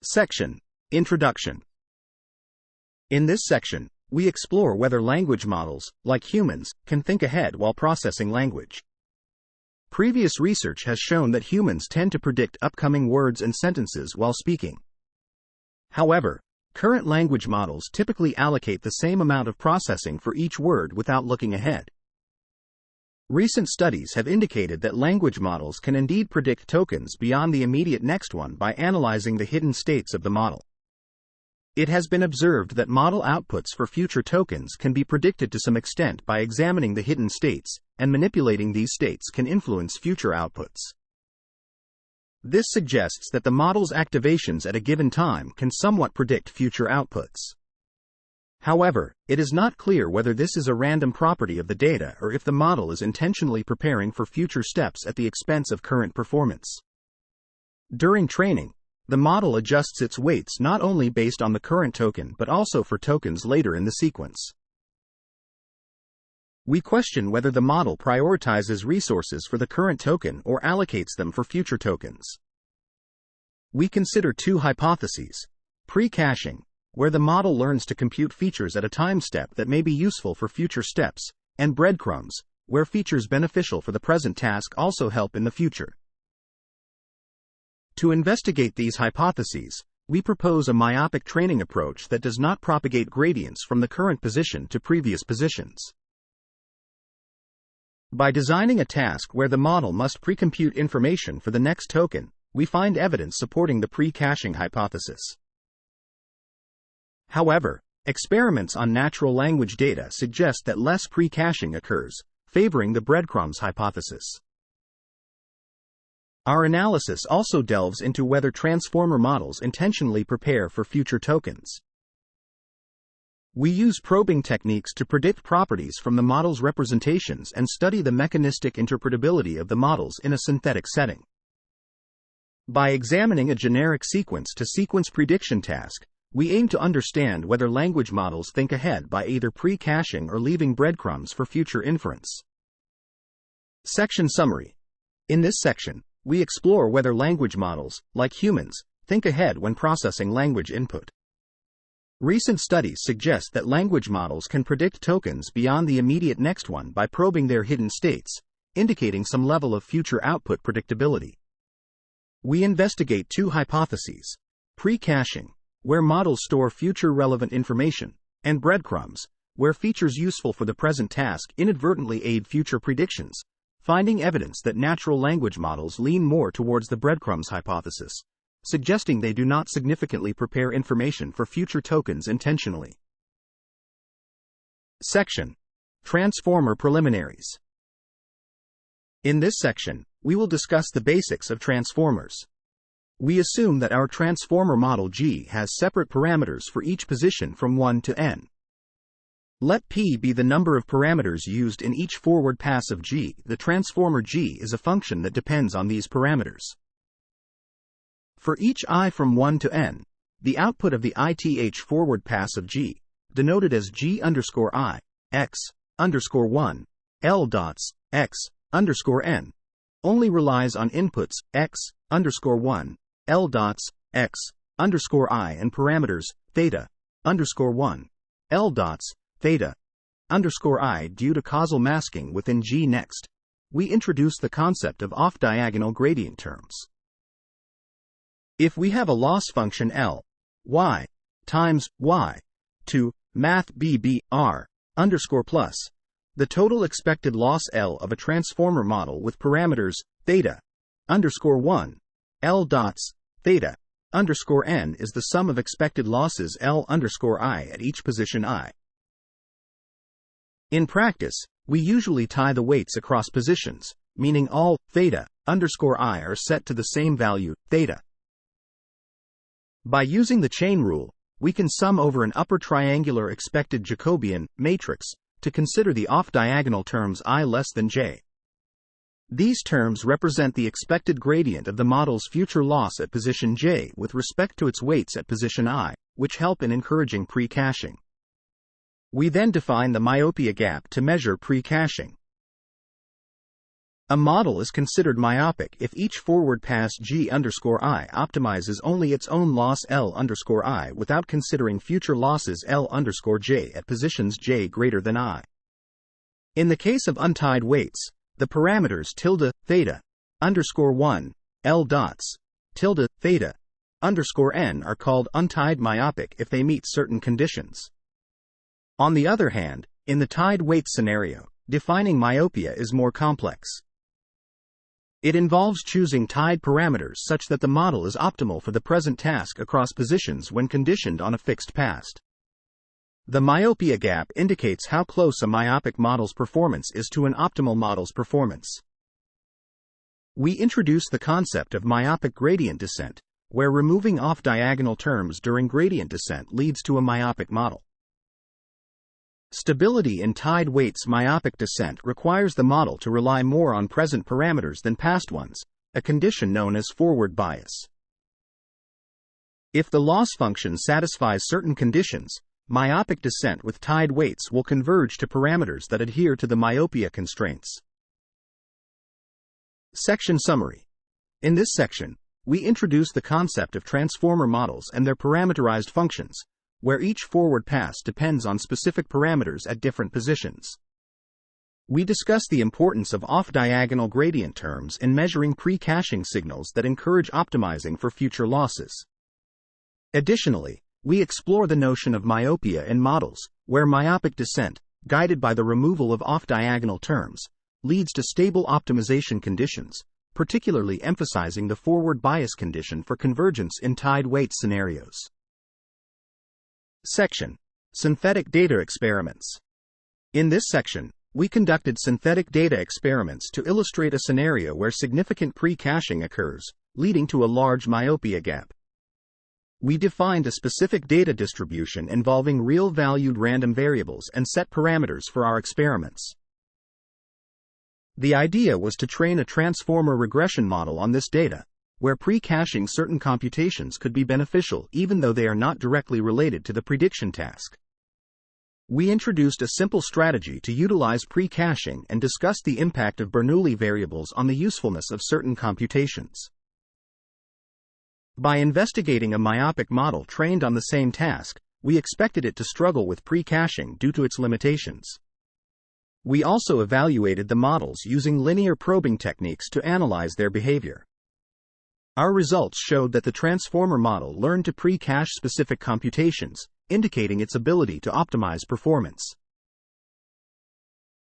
Section: Introduction. In this section, we explore whether language models, like humans, can think ahead while processing language. Previous research has shown that humans tend to predict upcoming words and sentences while speaking. However, current language models typically allocate the same amount of processing for each word without looking ahead. Recent studies have indicated that language models can indeed predict tokens beyond the immediate next one by analyzing the hidden states of the model. It has been observed that model outputs for future tokens can be predicted to some extent by examining the hidden states, and manipulating these states can influence future outputs. This suggests that the model's activations at a given time can somewhat predict future outputs. However, it is not clear whether this is a random property of the data or if the model is intentionally preparing for future steps at the expense of current performance. During training, the model adjusts its weights not only based on the current token but also for tokens later in the sequence. We question whether the model prioritizes resources for the current token or allocates them for future tokens. We consider two hypotheses: pre-caching, where the model learns to compute features at a time step that may be useful for future steps, and breadcrumbs, where features beneficial for the present task also help in the future. To investigate these hypotheses, we propose a myopic training approach that does not propagate gradients from the current position to previous positions. By designing a task where the model must pre-compute information for the next token, we find evidence supporting the pre-caching hypothesis. However, experiments on natural language data suggest that less pre-caching occurs, favoring the breadcrumbs hypothesis. Our analysis also delves into whether transformer models intentionally prepare for future tokens. We use probing techniques to predict properties from the model's representations and study the mechanistic interpretability of the models in a synthetic setting. By examining a generic sequence-to-sequence prediction task, we aim to understand whether language models think ahead by either pre-caching or leaving breadcrumbs for future inference. Section Summary. In this section, we explore whether language models, like humans, think ahead when processing language input. Recent studies suggest that language models can predict tokens beyond the immediate next one by probing their hidden states, indicating some level of future output predictability. We investigate two hypotheses: pre-caching, where models store future relevant information, and breadcrumbs, where features useful for the present task inadvertently aid future predictions, finding evidence that natural language models lean more towards the breadcrumbs hypothesis, suggesting they do not significantly prepare information for future tokens intentionally. Section: Transformer Preliminaries. In this section, we will discuss the basics of transformers. We assume that our transformer model G has separate parameters for each position from 1 to n. Let P be the number of parameters used in each forward pass of G. The transformer G is a function that depends on these parameters. For each I from 1 to n, the output of the ith forward pass of G, denoted as G underscore I, x, underscore 1, L dots, x, underscore n, only relies on inputs, x, underscore 1, L dots, x, underscore I and parameters, theta, underscore 1, L dots, theta, underscore I. Due to causal masking within G. Next, we introduce the concept of off-diagonal gradient terms. If we have a loss function L, y, times y, to math b r, underscore plus, the total expected loss L of a transformer model with parameters, theta, underscore 1, L dots, theta, underscore n is the sum of expected losses L underscore I at each position I. In practice, we usually tie the weights across positions, meaning all theta underscore I are set to the same value, theta. By using the chain rule, we can sum over an upper triangular expected Jacobian matrix to consider the off-diagonal terms I less than j. These terms represent the expected gradient of the model's future loss at position j with respect to its weights at position I, which help in encouraging pre-caching. We then define the myopia gap to measure pre-caching. A model is considered myopic if each forward pass G_I optimizes only its own loss L_I without considering future losses L_J at positions J greater than I. In the case of untied weights, the parameters θ_1, L_θ_n are called untied myopic if they meet certain conditions. On the other hand, in the tied weight scenario, defining myopia is more complex. It involves choosing tied parameters such that the model is optimal for the present task across positions when conditioned on a fixed past. The myopia gap indicates how close a myopic model's performance is to an optimal model's performance. We introduce the concept of myopic gradient descent, where removing off-diagonal terms during gradient descent leads to a myopic model. Stability in tied weights myopic descent requires the model to rely more on present parameters than past ones, a condition known as forward bias. If the loss function satisfies certain conditions, myopic descent with tied weights will converge to parameters that adhere to the myopia constraints. Section Summary. In this section, we introduce the concept of transformer models and their parameterized functions, where each forward pass depends on specific parameters at different positions. We discuss the importance of off-diagonal gradient terms in measuring pre-caching signals that encourage optimizing for future losses. Additionally, we explore the notion of myopia in models, where myopic descent, guided by the removal of off-diagonal terms, leads to stable optimization conditions, particularly emphasizing the forward bias condition for convergence in tied weight scenarios. Section: Synthetic Data Experiments. In this section, we conducted synthetic data experiments to illustrate a scenario where significant pre-caching occurs, leading to a large myopia gap. We defined a specific data distribution involving real-valued random variables and set parameters for our experiments. The idea was to train a transformer regression model on this data, where pre-caching certain computations could be beneficial even though they are not directly related to the prediction task. We introduced a simple strategy to utilize pre-caching and discussed the impact of Bernoulli variables on the usefulness of certain computations. By investigating a myopic model trained on the same task, we expected it to struggle with pre-caching due to its limitations. We also evaluated the models using linear probing techniques to analyze their behavior. Our results showed that the transformer model learned to pre-cache specific computations, indicating its ability to optimize performance.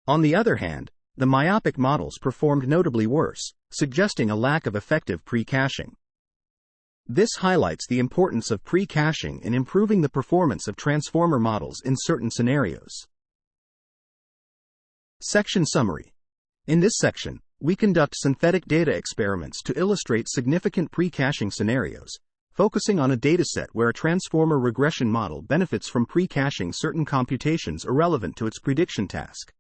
On the other hand, the myopic models performed notably worse, suggesting a lack of effective pre-caching. This highlights the importance of pre-caching in improving the performance of transformer models in certain scenarios. Section Summary. In this section, we conduct synthetic data experiments to illustrate significant pre-caching scenarios, focusing on a dataset where a transformer regression model benefits from pre-caching certain computations irrelevant to its prediction task.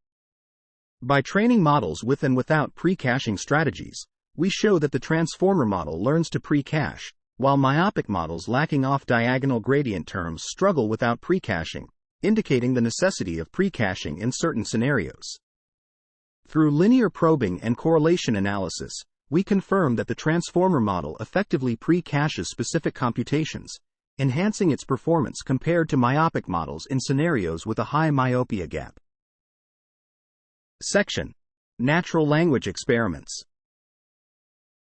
By training models with and without pre-caching strategies, we show that the transformer model learns to pre-cache, while myopic models lacking off-diagonal gradient terms struggle without pre-caching, indicating the necessity of pre-caching in certain scenarios. Through linear probing and correlation analysis, we confirm that the transformer model effectively pre-caches specific computations, enhancing its performance compared to myopic models in scenarios with a high myopia gap. Section: Natural Language Experiments.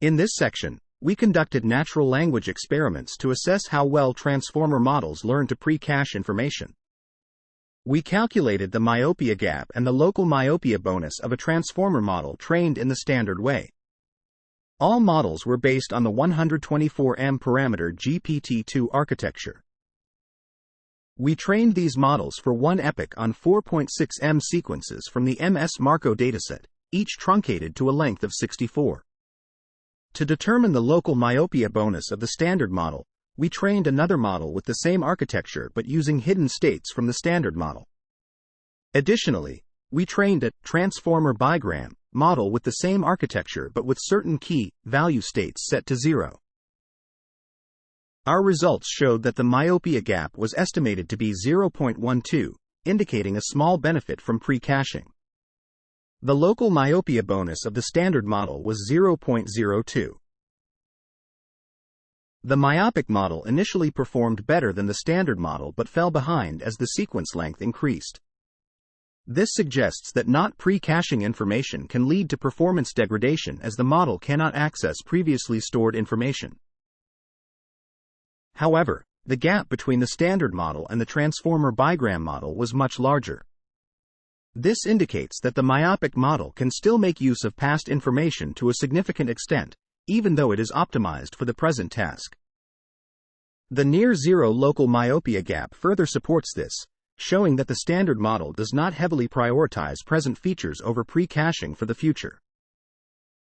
In this section, we conducted natural language experiments to assess how well transformer models learn to pre-cache information. We calculated the myopia gap and the local myopia bonus of a transformer model trained in the standard way. All models were based on the 124M parameter GPT-2 architecture. We trained these models for one epoch on 4.6M sequences from the MS-Marco dataset, each truncated to a length of 64. To determine the local myopia bonus of the standard model, we trained another model with the same architecture but using hidden states from the standard model. Additionally, we trained a transformer bigram model with the same architecture but with certain key value states set to 0. Our results showed that the myopia gap was estimated to be 0.12, indicating a small benefit from pre-caching. The local myopia bonus of the standard model was 0.02. The myopic model initially performed better than the standard model but fell behind as the sequence length increased. This suggests that not pre-caching information can lead to performance degradation as the model cannot access previously stored information. However, the gap between the standard model and the transformer bigram model was much larger. This indicates that the myopic model can still make use of past information to a significant extent, even though it is optimized for the present task. The near-zero local myopia gap further supports this, showing that the standard model does not heavily prioritize present features over pre-caching for the future.